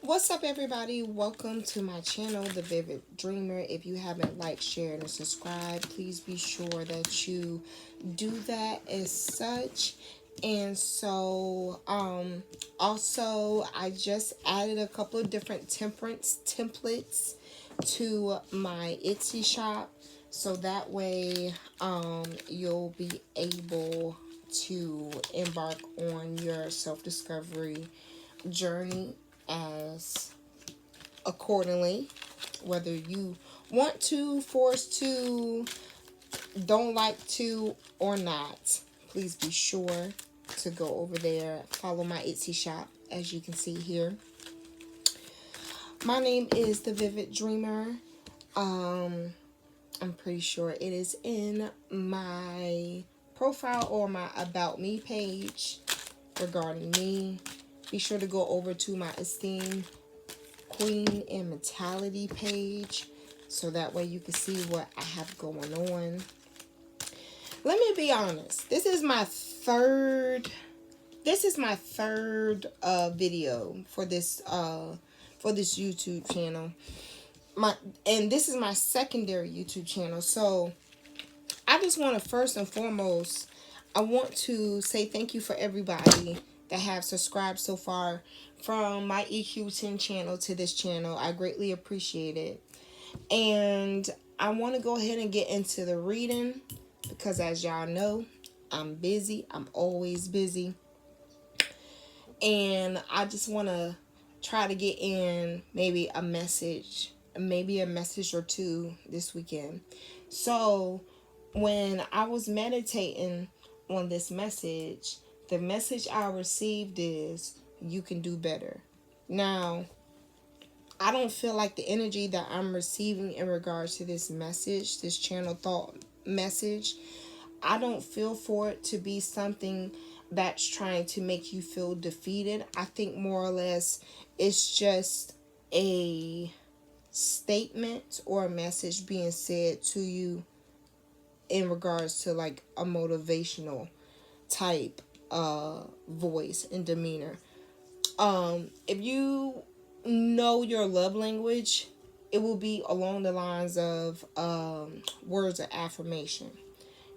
What's up, everybody? Welcome to my channel, The Vivid Dreamer. If you haven't liked, shared, and subscribed, please be sure that you do that as such. And so, also, I just added a couple of different temperance templates to my Etsy shop, so that way, you'll be able to embark on your self-discovery journey as accordingly, whether you want to, force to, don't like to, or not. Please be sure to go over there, follow my Etsy shop, as you can see here. My name is The Vivid Dreamer. I'm pretty sure it is in my profile or my About Me page regarding me. Be sure to go over to my Esteemed Queen and Mentality page, so that way you can see what I have going on. Let me be honest. This is my third video for this YouTube channel. And this is my secondary YouTube channel. So I just want to, first and foremost, I want to say thank you for everybody that have subscribed so far from my EQ10 channel to this channel. I greatly appreciate it. And I want to go ahead and get into the reading, because as y'all know, I'm busy. I'm always busy. And I just want to try to get in maybe a message or two this weekend. So when I was meditating on this message, the message I received is, you can do better. Now, I don't feel like the energy that I'm receiving in regards to this message, this channel thought message, I don't feel for it to be something that's trying to make you feel defeated. I think more or less it's just a statement or a message being said to you in regards to like a motivational type voice and demeanor. If you know your love language, it will be along the lines of words of affirmation.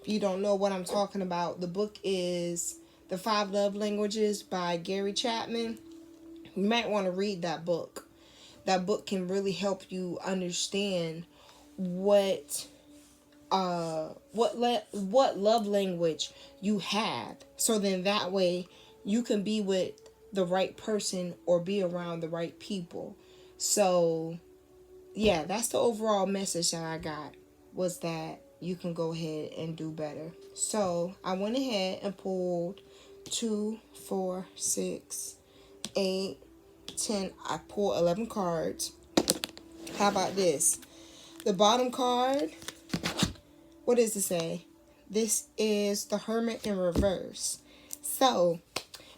If you don't know what I'm talking about, the book is The 5 Love Languages by Gary Chapman. You might want to read that book. That book can really help you understand what love language you have, so then that way you can be with the right person or be around the right people. So yeah, that's the overall message that I got, was that you can go ahead and do better. So I went ahead and pulled 2, 4, 6, 8, 10. I pulled 11 cards. How about this? The bottom card, what does it say? This is the Hermit in reverse. So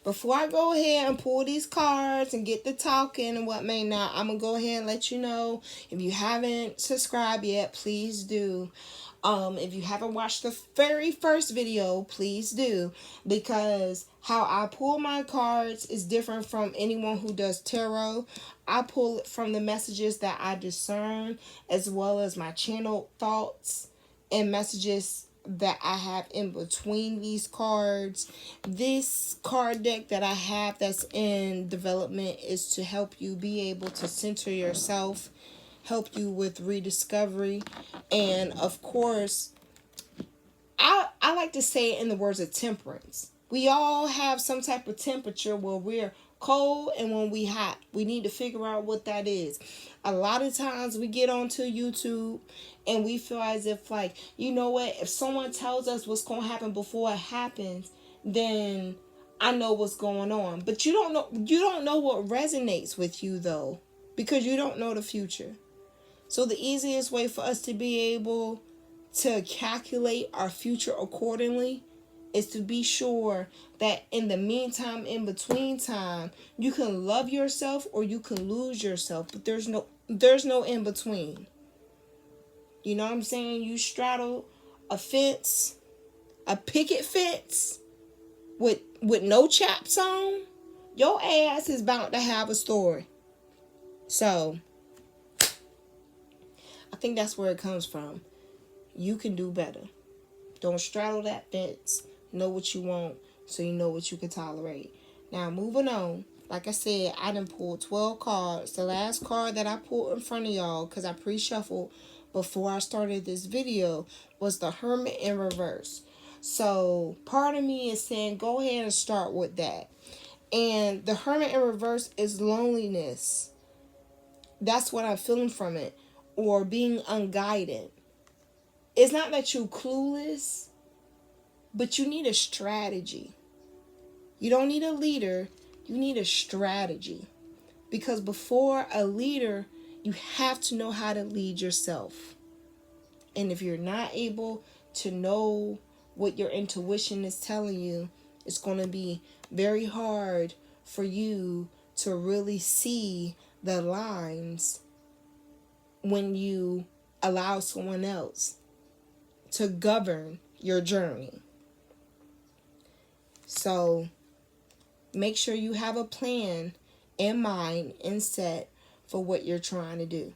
before I go ahead and pull these cards and get the talking and what may not, I'm going to go ahead and let you know, if you haven't subscribed yet, please do. If you haven't watched the very first video, please do, because how I pull my cards is different from anyone who does tarot. I pull it from the messages that I discern, as well as my channel thoughts and messages that I have in between these cards. This card deck that I have that's in development is to help you be able to center yourself, help you with rediscovery, and of course, I like to say it in the words of temperance. We all have some type of temperature where we're cold and when we hot. We need to figure out what that is. A lot of times we get onto YouTube and we feel as if, like, you know what, if someone tells us what's going to happen before it happens, then I know what's going on. But you don't know what resonates with you, though, because you don't know the future. So the easiest way for us to be able to calculate our future accordingly is to be sure that in the meantime, in between time, you can love yourself or you can lose yourself, but there's no in between. You know what I'm saying? You straddle a fence, a picket fence with no chaps on, your ass is bound to have a story. So I think that's where it comes from. You can do better. Don't straddle that fence. Know what you want so you know what you can tolerate. Now, moving on. Like I said, I done pulled 12 cards. The last card that I pulled in front of y'all, because I pre-shuffled before I started this video, was the Hermit in reverse. So, part of me is saying go ahead and start with that. And the Hermit in reverse is loneliness. That's what I'm feeling from it. Or being unguided. It's not that you're clueless, but you need a strategy. You don't need a leader. You need a strategy. Because before a leader, you have to know how to lead yourself. And if you're not able to know what your intuition is telling you, it's going to be very hard for you to really see the lines when you allow someone else to govern your journey. So make sure you have a plan in mind and set for what you're trying to do.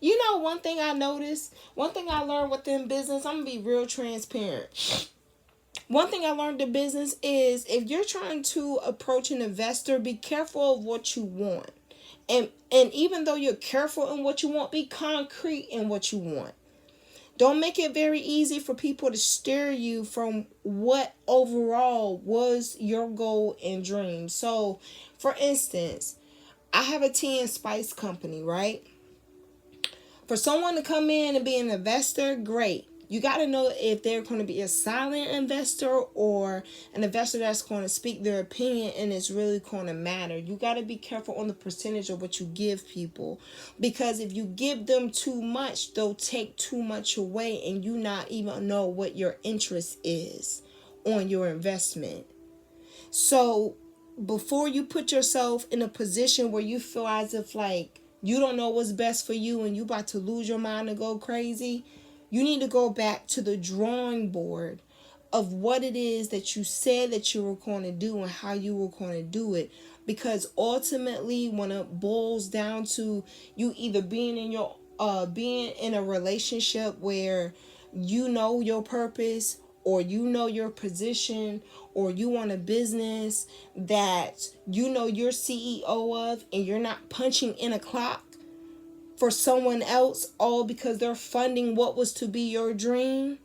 You know, one thing I noticed, one thing I learned within business, I'm going to be real transparent. One thing I learned in business is if you're trying to approach an investor, be careful of what you want. And even though you're careful in what you want, be concrete in what you want. Don't make it very easy for people to steer you from what overall was your goal and dream. So, for instance, I have a tea and spice company, right? For someone to come in and be an investor, great. You got to know if they're going to be a silent investor or an investor that's going to speak their opinion and it's really going to matter. You got to be careful on the percentage of what you give people, because if you give them too much, they'll take too much away and you not even know what your interest is on your investment. So before you put yourself in a position where you feel as if like you don't know what's best for you and you about to lose your mind and go crazy, you need to go back to the drawing board of what it is that you said that you were going to do and how you were going to do it. Because ultimately, when it boils down to you either being in a relationship where you know your purpose, or you know your position, or you want a business that you know you're CEO of and you're not punching in a clock for someone else, all because they're funding what was to be your dream,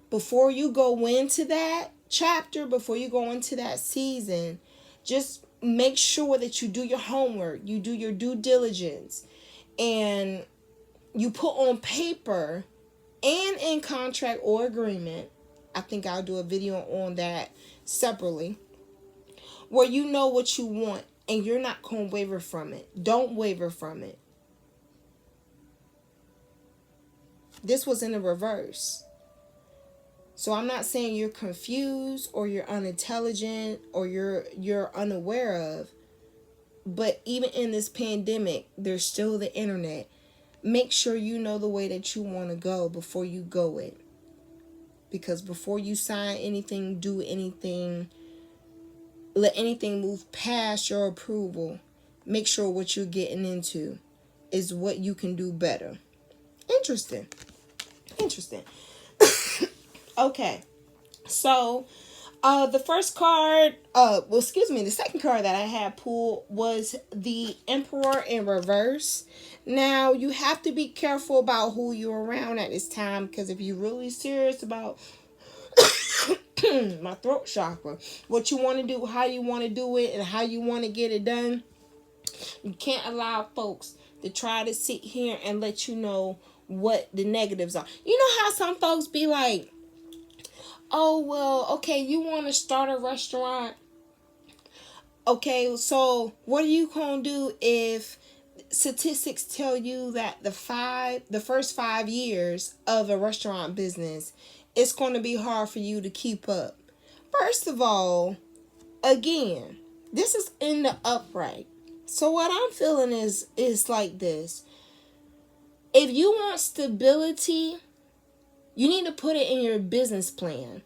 before you go into that chapter, before you go into that season, just make sure that you do your homework, you do your due diligence, and you put on paper and in contract or agreement. I think I'll do a video on that separately, where you know what you want and you're not going to waver from it. Don't waver from it. This was in the reverse. So I'm not saying you're confused or you're unintelligent or you're unaware of, but even in this pandemic, there's still the internet. Make sure you know the way that you want to go before you go it. Because before you sign anything, do anything, let anything move past your approval, make sure what you're getting into is what you can do better. Interesting. Okay, so the first card, the second card that I had pulled was the Emperor in reverse. Now, you have to be careful about who you're around at this time, because if you're really serious about my throat chakra, what you want to do, how you want to do it, and how you want to get it done, you can't allow folks to try to sit here and let you know what the negatives are. You know how some folks be like, oh, well, okay, you want to start a restaurant. Okay, so what are you going to do if statistics tell you that the first 5 years of a restaurant business, it's going to be hard for you to keep up? First of all, again, this is in the upright. So what I'm feeling is like this. If you want stability, you need to put it in your business plan.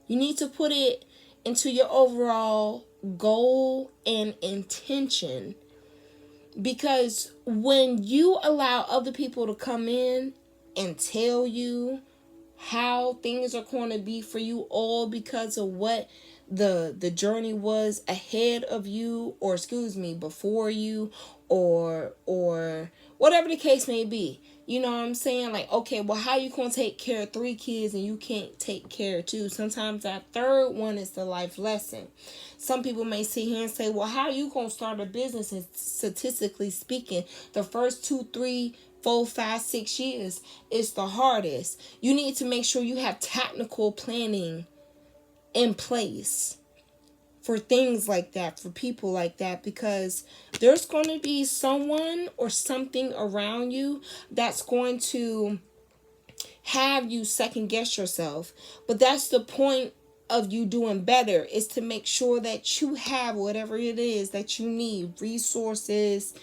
You need to put it into your overall goal and intention, because when you allow other people to come in and tell you how things are going to be for you, all because of what the journey was ahead of you, or excuse me, before you, or whatever the case may be. You know what I'm saying? Like, okay, well, how you gonna take care of 3 kids and you can't take care of 2? Sometimes that third one is the life lesson. Some people may sit here and say, well, how you gonna start a business? And statistically speaking, the first 2, 3, 4, 5, 6 years is the hardest. You need to make sure you have technical planning in place for things like that, for people like that, because there's going to be someone or something around you that's going to have you second guess yourself. But that's the point of you doing better, is to make sure that you have whatever it is that you need, resources,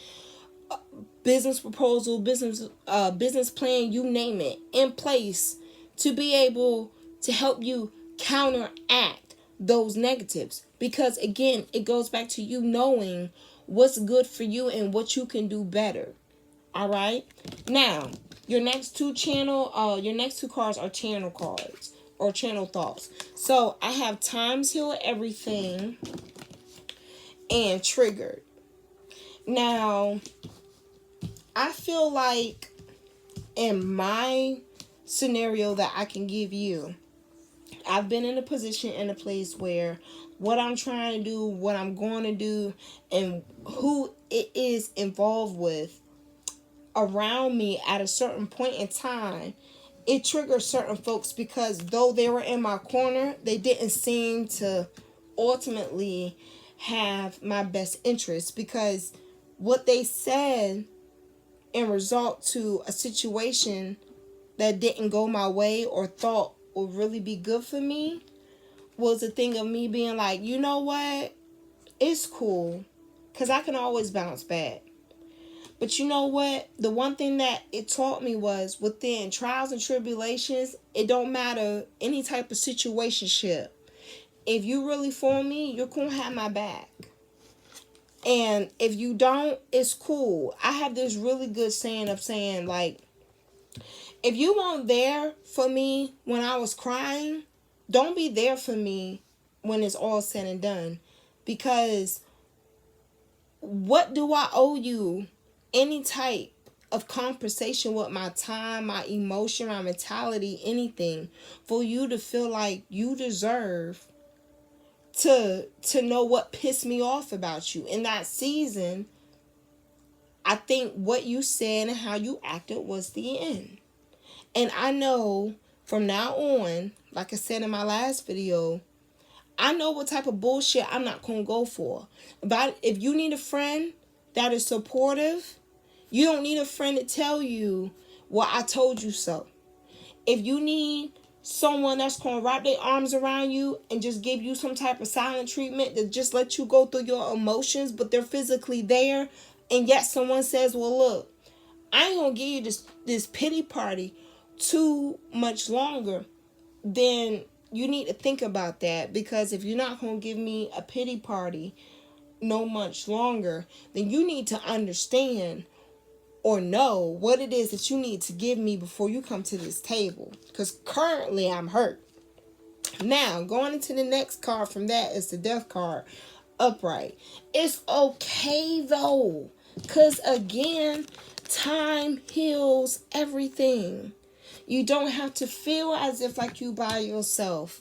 business proposal, business plan, you name it, in place to be able to help you counteract those negatives. Because again, it goes back to you knowing what's good for you and what you can do better. All right. Now, your next two cards are channel cards or channel thoughts. So I have Times Heal Everything and Triggered. Now, I feel like in my scenario that I can give you, I've been in a position, in a place where what I'm trying to do, what I'm going to do, and who it is involved with around me at a certain point in time, it triggers certain folks, because though they were in my corner, they didn't seem to ultimately have my best interest, because what they said in result to a situation that didn't go my way or thought would really be good for me was a thing of me being like, you know what, it's cool, because I can always bounce back. But you know what, the one thing that it taught me was, within trials and tribulations, it don't matter any type of situationship, if you really for me, you're gonna have my back. And if you don't, it's cool. I have this really good saying of saying, like, if you weren't there for me when I was crying, don't be there for me when it's all said and done. Because what do I owe you any type of compensation with my time, my emotion, my mentality, anything, for you to feel like you deserve to know what pissed me off about you in that season? I think what you said and how you acted was the end. And I know from now on, like I said in my last video, I know what type of bullshit I'm not going to go for. But if you need a friend that is supportive, you don't need a friend to tell you, well, I told you so. If you need someone that's going to wrap their arms around you and just give you some type of silent treatment to just let you go through your emotions, but they're physically there, and yet someone says, well, look, I ain't going to give you this pity party too much longer, then you need to think about that. Because if you're not going to give me a pity party no much longer, then you need to understand or know what it is that you need to give me before you come to this table. Because currently I'm hurt. Now, going into the next card from that is the Death card, Upright. It's okay though. Because again, time heals everything. You don't have to feel as if like you by yourself.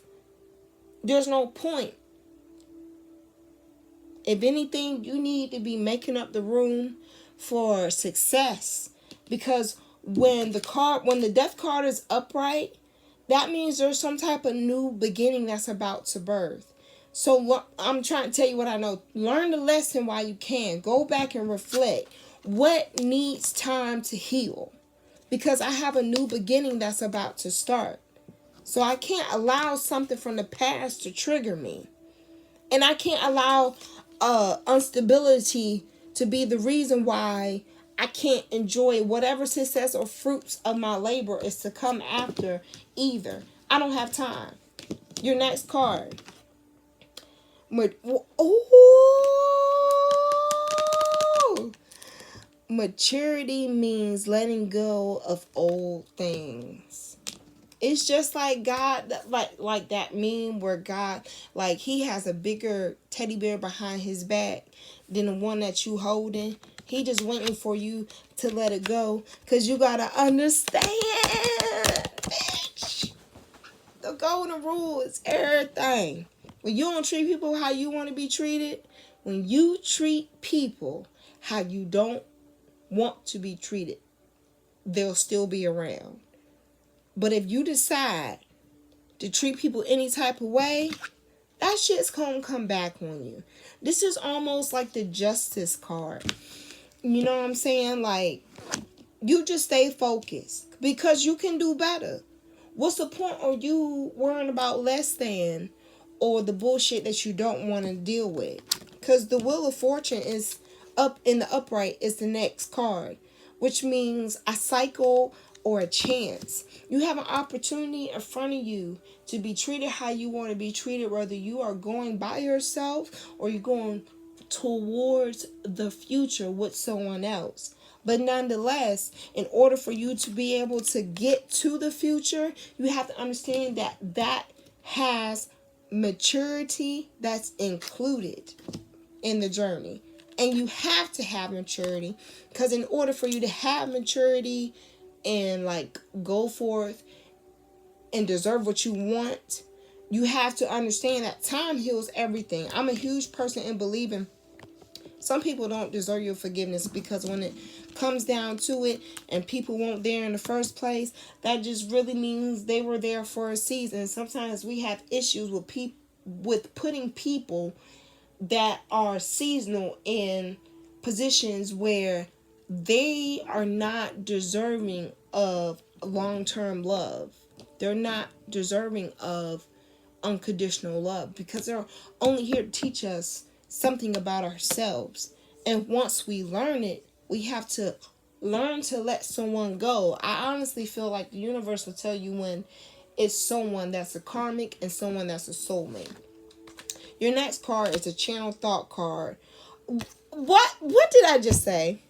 There's no point. If anything, you need to be making up the room for success. Because when the Death card is upright, that means there's some type of new beginning that's about to birth. So I'm trying to tell you what I know. Learn the lesson while you can. Go back and reflect. What needs time to heal? Because I have a new beginning that's about to start. So I can't allow something from the past to trigger me. And I can't allow instability to be the reason why I can't enjoy whatever success or fruits of my labor is to come after either. I don't have time. Your next card. Oh, maturity means letting go of old things. It's just like God, like that meme where God, like he has a bigger teddy bear behind his back than the one that you holding. He just waiting for you to let it go, cause you gotta understand, bitch. The golden rule is everything. When you don't treat people how you want to be treated, when you treat people how you don't want to be treated, they'll still be around. But if you decide to treat people any type of way, that shit's gonna come back on you. This is almost like the justice card. You know what I'm saying? Like, you just stay focused because you can do better. What's the point of you worrying about less than or the bullshit that you don't want to deal with? Because the Wheel of Fortune is up in the upright is the next card, which means a cycle or a chance. You have an opportunity in front of you to be treated how you want to be treated, whether you are going by yourself or you're going towards the future with someone else. But nonetheless, in order for you to be able to get to the future, you have to understand that that has maturity that's included in the journey. And you have to have maturity, because in order for you to have maturity and like go forth and deserve what you want, you have to understand that time heals everything. I'm a huge person in believing some people don't deserve your forgiveness, because when it comes down to it and people weren't there in the first place, that just really means they were there for a season. Sometimes we have issues with putting people that are seasonal in positions where they are not deserving of long-term love. They're not deserving of unconditional love, because they're only here to teach us something about ourselves. And once we learn it, we have to learn to let someone go. I honestly feel like the universe will tell you when it's someone that's a karmic and someone that's a soulmate. Your next card is a channel thought card. What did I just say?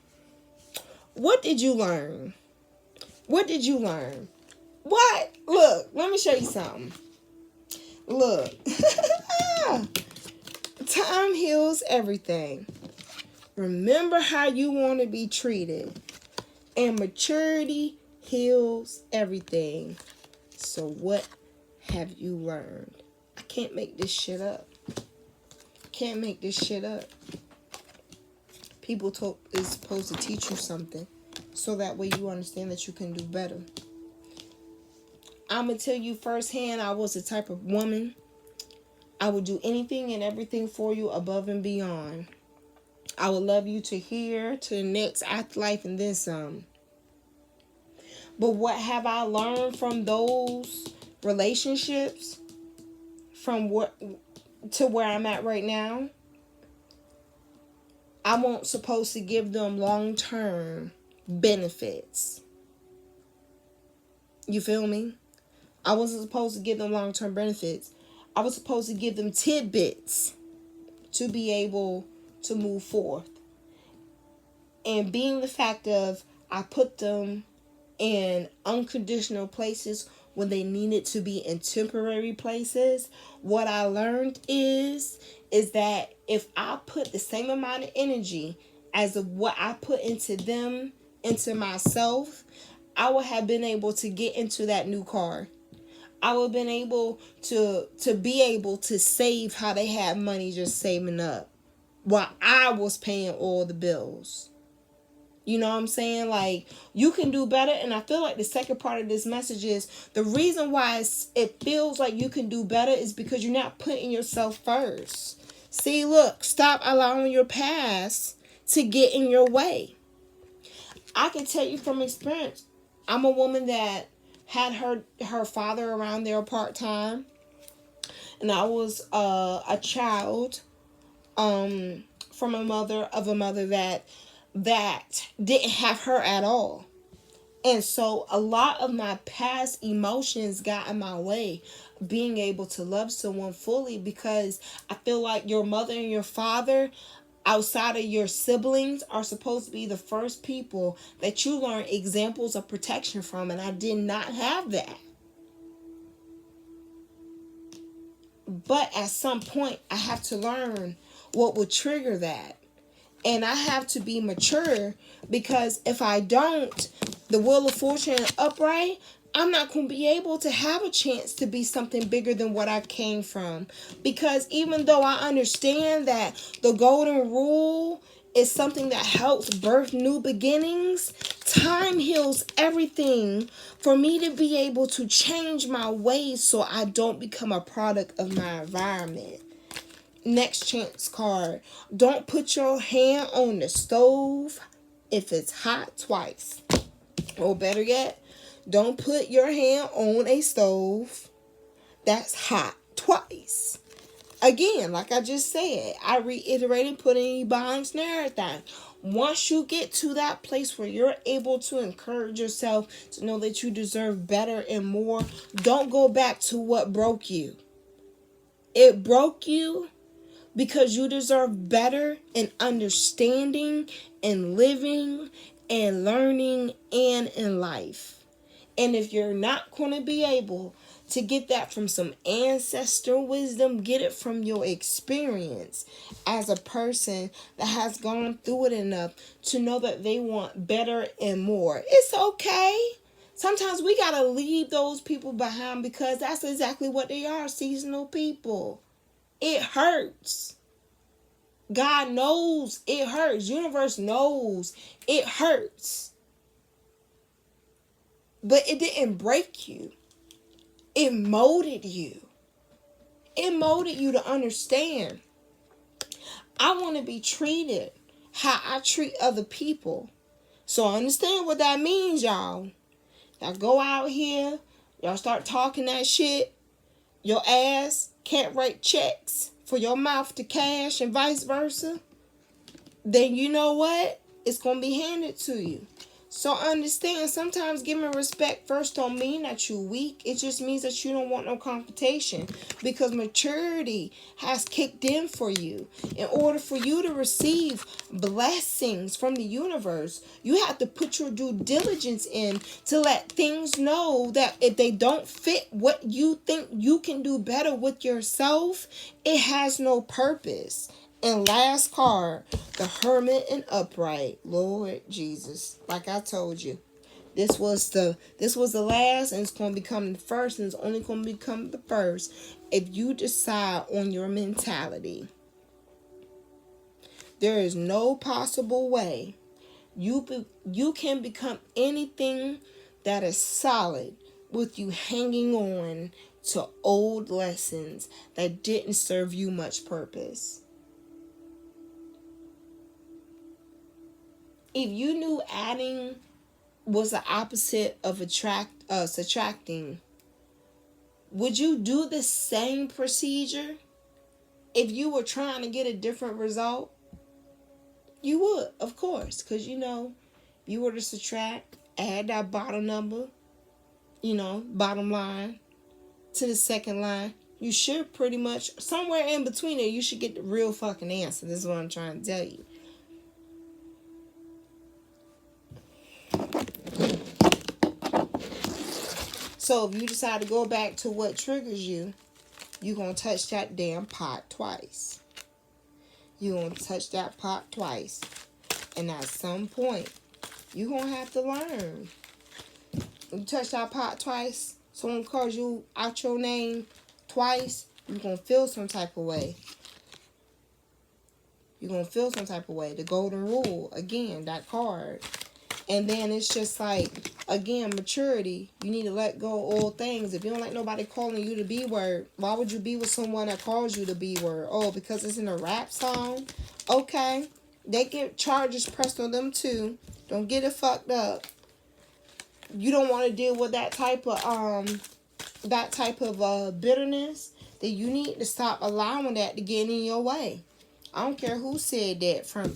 What did you learn? What did you learn? What? Look, let me show you something. Look. Time heals everything. Remember how you want to be treated. And maturity heals everything. So what have you learned? I can't make this shit up. Can't make this shit up. People is supposed to teach you something, so that way you understand that you can do better. I'm going to tell you firsthand, I was the type of woman, I would do anything and everything for you above and beyond. I would love you to here, to the next afterlife, and then some. But what have I learned from those relationships, from what to where I'm at right now? I wasn't supposed to give them long-term benefits. You feel me? I wasn't supposed to give them long-term benefits. I was supposed to give them tidbits to be able to move forth. And being the fact of I put them in unconditional places when they needed to be in temporary places, what I learned is that if I put the same amount of energy as of what I put into them, into myself, I would have been able to get into that new car. I would have been able to be able to save how they had money just saving up while I was paying all the bills. You know what I'm saying? Like, you can do better. And I feel like the second part of this message is the reason why it feels like you can do better is because you're not putting yourself first. See, look, stop allowing your past to get in your way. I can tell you from experience, I'm a woman that had her father around there part-time. And I was a child from a mother that didn't have her at all. And so a lot of my past emotions got in my way being able to love someone fully, because I feel like your mother and your father, outside of your siblings, are supposed to be the first people that you learn examples of protection from, and I did not have that. But at some point I have to learn what would trigger that. And I have to be mature, because if I don't, the Wheel of Fortune and upright, I'm not going to be able to have a chance to be something bigger than what I came from. Because even though I understand that the golden rule is something that helps birth new beginnings, time heals everything for me to be able to change my ways so I don't become a product of my environment. Next chance card. Don't put your hand on the stove if it's hot twice. Or better yet, don't put your hand on a stove that's hot twice. Again, like I just said, I reiterated putting any bonds and everything. Once you get to that place where you're able to encourage yourself to know that you deserve better and more, don't go back to what broke you. It broke you because you deserve better in understanding and living and learning and in life. And if you're not going to be able to get that from some ancestral wisdom, get it from your experience as a person that has gone through it enough to know that they want better and more. It's okay. Sometimes we got to leave those people behind, because that's exactly what they are, seasonal people. It hurts. God knows it hurts. Universe knows it hurts. But it didn't break you. It molded you. It molded you to understand. I want to be treated how I treat other people. So understand what that means, y'all. Y'all go out here, y'all start talking that shit. Your ass can't write checks for your mouth to cash and vice versa. Then you know what? It's going to be handed to you. So understand, sometimes giving respect first don't mean that you're weak. It just means that you don't want no confrontation, because maturity has kicked in for you. In order for you to receive blessings from the universe, you have to put your due diligence in to let things know that if they don't fit what you think you can do better with yourself, it has no purpose. And last card, the Hermit and upright. Lord Jesus, like I told you, this was the last, and it's going to become the first, and it's only going to become the first if you decide on your mentality. There is no possible way you can become anything that is solid with you hanging on to old lessons that didn't serve you much purpose. If you knew adding was the opposite of subtracting, would you do the same procedure if you were trying to get a different result? You would, of course, because if you were to subtract, add that bottom number, bottom line to the second line, you should pretty much, somewhere in between there, you should get the real fucking answer. This is what I'm trying to tell you. So if you decide to go back to what triggers you, you're going to touch that damn pot twice. You're going to touch that pot twice. And at some point, you're going to have to learn. When you touch that pot twice, someone calls you out your name twice, you're going to feel some type of way. You're going to feel some type of way. The golden rule, again, that card. And then it's just like, again, maturity. You need to let go of old things. If you don't like nobody calling you the B word, why would you be with someone that calls you the B word? Oh, because it's in a rap song? Okay. They get charges pressed on them too. Don't get it fucked up. You don't want to deal with that type of bitterness. Then you need to stop allowing that to get in your way. I don't care who said that from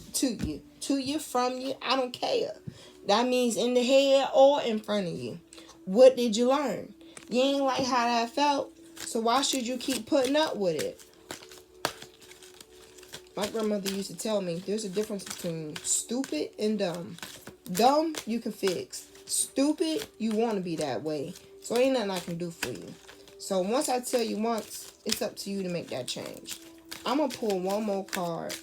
you, I don't care. That means in the head or in front of you. What did you learn? You ain't like how that felt, so why should you keep putting up with it? My grandmother used to tell me there's a difference between stupid and dumb. Dumb, you can fix. Stupid, you want to be that way. So ain't nothing I can do for you. So once I tell you once, it's up to you to make that change. I'm going to pull one more card.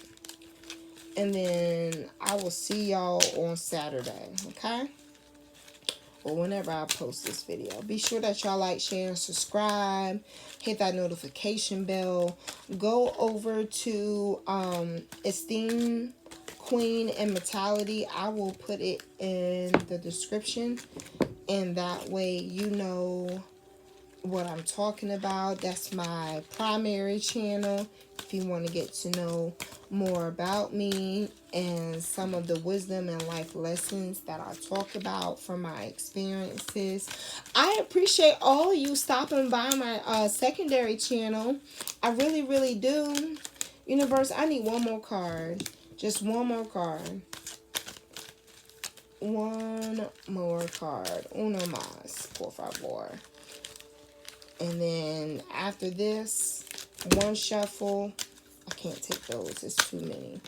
And then I will see y'all on Saturday. Okay? Or whenever I post this video. Be sure that y'all like, share, and subscribe. Hit that notification bell. Go over to Esteem Queen and Mentality. I will put it in the description. And that way you know what I'm talking about. That's my primary channel. If you want to get to know more about me and some of the wisdom and life lessons that I talk about from my experiences. I appreciate all of you stopping by my secondary channel. I really, really do. Universe, I need one more card. Just one more card. One more card. Uno más, por favor. And then after this, one shuffle. I can't take those. It's too many.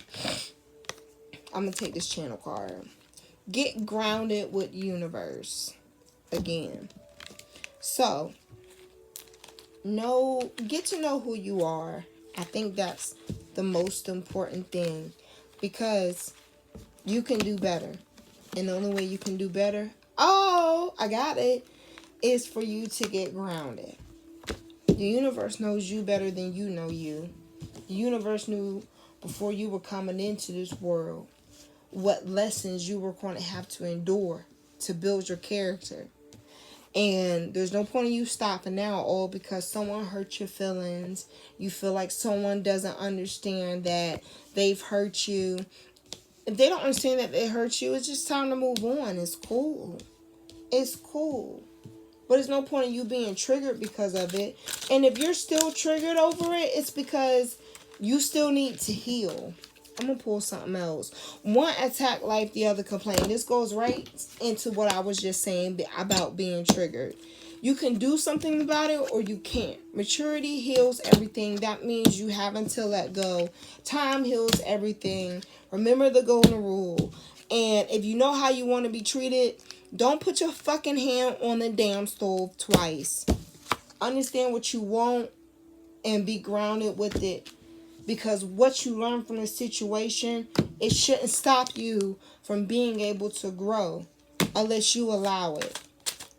I'm going to take this channel card. Get grounded with universe. Again. So, get to know who you are. I think that's the most important thing. Because you can do better. And the only way you can do better, I got it, is for you to get grounded. The universe knows you better than you know you. The universe knew before you were coming into this world what lessons you were going to have to endure to build your character. And there's no point in you stopping now all because someone hurt your feelings. You feel like someone doesn't understand that they've hurt you. If they don't understand that they hurt you, it's just time to move on. It's cool. It's cool. But there's no point in you being triggered because of it. And if you're still triggered over it, it's because you still need to heal. I'm going to pull something else. One attack life, the other complain. This goes right into what I was just saying about being triggered. You can do something about it or you can't. Maturity heals everything. That means you having to let go. Time heals everything. Remember the golden rule. And if you know how you want to be treated, don't put your fucking hand on the damn stove twice. Understand what you want and be grounded with it. Because what you learn from the situation, it shouldn't stop you from being able to grow unless you allow it.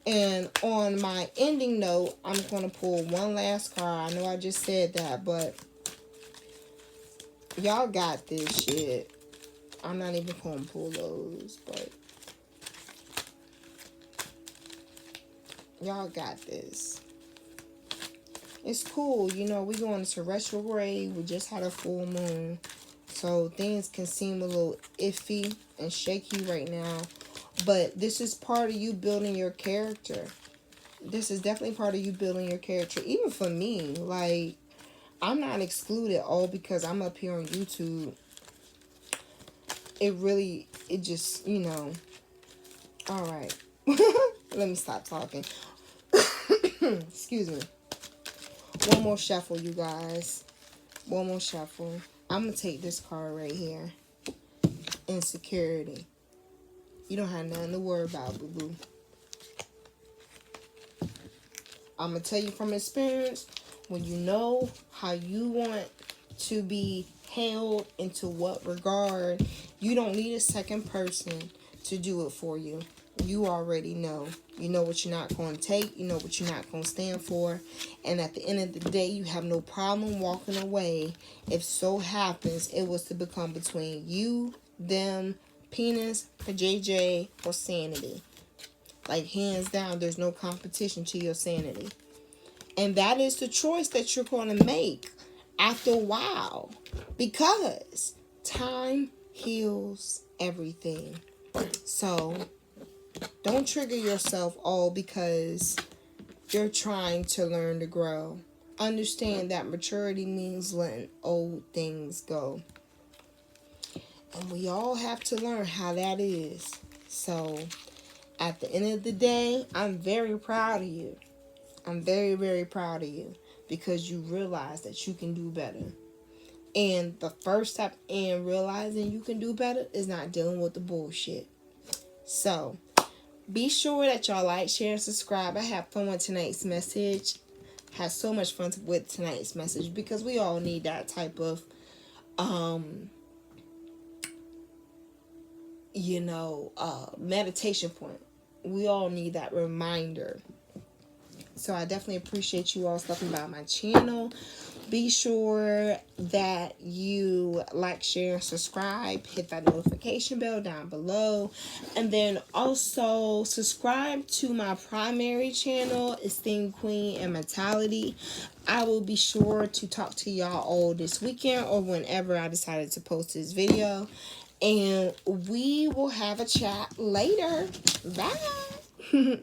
And on my ending note, I'm going to pull one last card. I know I just said that, but y'all got this shit. I'm not even going to pull those, but y'all got this. It's cool. You know, we going into retrograde. We just had a full moon. So things can seem a little iffy and shaky right now. But this is part of you building your character. This is definitely part of you building your character. Even for me, like, I'm not excluded all because I'm up here on YouTube. It just, you know. All right. Let me stop talking. Excuse me. One more shuffle, you guys. One more shuffle. I'm going to take this card right here. Insecurity. You don't have nothing to worry about, boo-boo. I'm going to tell you from experience, when you know how you want to be held into what regard, you don't need a second person to do it for you. You already know. You know what you're not going to take. You know what you're not going to stand for. And at the end of the day, you have no problem walking away if so happens it was to become between you, them, penis, or JJ, or sanity. Like, hands down, there's no competition to your sanity. And that is the choice that you're going to make after a while. Because time heals everything. So don't trigger yourself all because you're trying to learn to grow. Understand that maturity means letting old things go. And we all have to learn how that is. So at the end of the day, I'm very proud of you. I'm very, very proud of you because you realize that you can do better. And the first step in realizing you can do better is not dealing with the bullshit. So be sure that y'all like, share, and subscribe. I have fun with tonight's message. Had so much fun with tonight's message because we all need that type of meditation point. We all need that reminder. So I definitely appreciate you all stopping by my channel. Be sure that you like, share, and subscribe. Hit that notification bell down below. And then also subscribe to my primary channel, Esteemed Queen and Mentality. I will be sure to talk to y'all all this weekend or whenever I decided to post this video. And we will have a chat later. Bye.